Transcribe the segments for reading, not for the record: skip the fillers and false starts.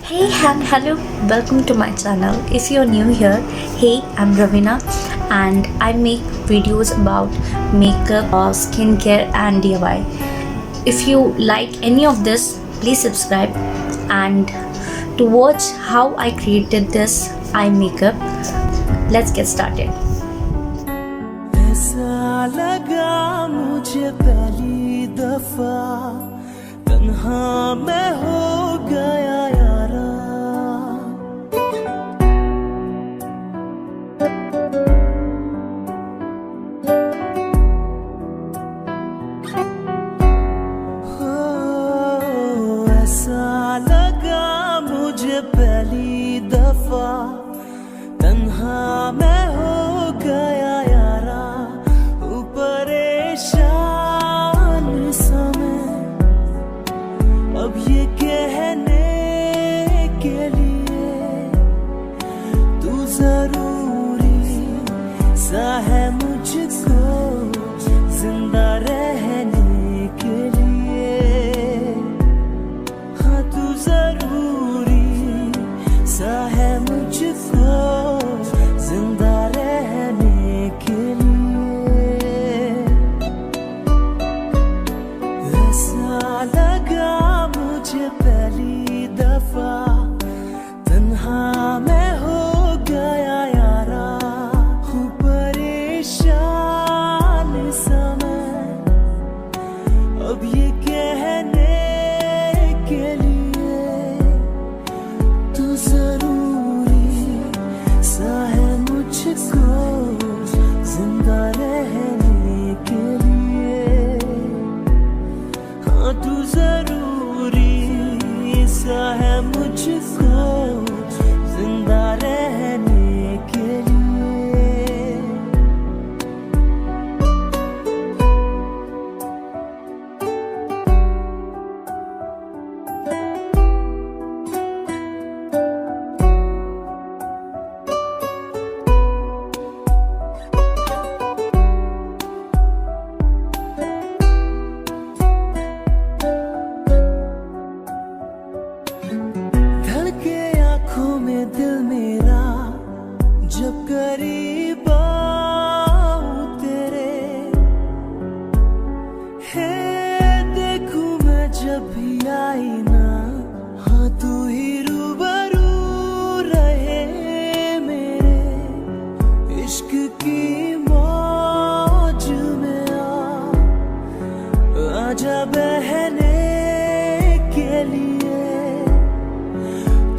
Hey and hello, welcome to my channel. If you're new here, hey, I'm Ravina and I make videos about makeup, skincare and DIY. If you like any of this, please subscribe and to watch how I created this eye makeup. Let's get started. ऐसा लगा मुझे पहली दफा तन्हा मैं हो गया यारा ऐसा लगा मुझे पहली दफा तन्हा मैं हो गया यारा परेशान समय अब ये कहने के लिए तू जरूरी सा है मुझको जिंदा रहने के लिए हाँ तू जरूरी सा है मुझको जिंदा रहने के लिए ऐसा लगा मुझे पहली दफा तन्हा मैं हो गया यारा हूँ परेशान समय अब ये कहने के लिए तू जरूरी सा है मुझको जिंदा रहने के लिए हाँ तू जरूरी सा है मुझको जिंदा रहने के लिए धड़के आँखों में दिल मेरा जब करीब आऊं तेरे है देखूं मैं जब भी आई ना हाँ तू ही रूबरू रहे मेरे इश्क की मौज में आजा बहने के लिए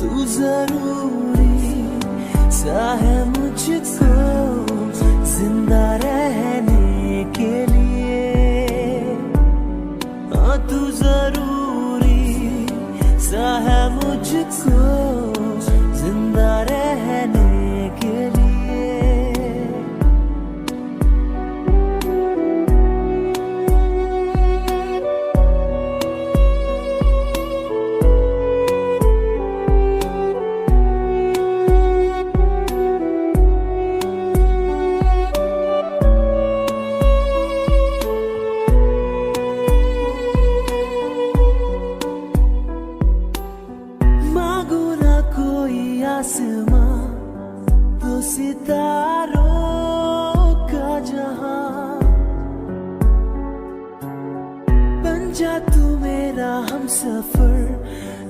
तू जरूरी सा है मुझको जिंदा रहने के लिए हाँ तू जरूरी सा है मुझको जिंदा रहने के लिए मांगू ना कोई आसमां तो सितारों का जहां बन जा तू मेरा हमसफर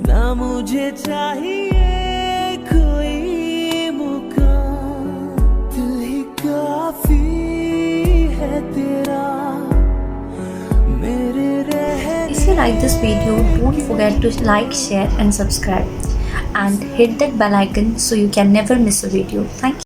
ना मुझे चाहिए कोई मुकाम दिल ही काफी है तेरा मेरे If you like this video, don't forget to like, share and subscribe and hit that bell icon so you can never miss a video. Thank you.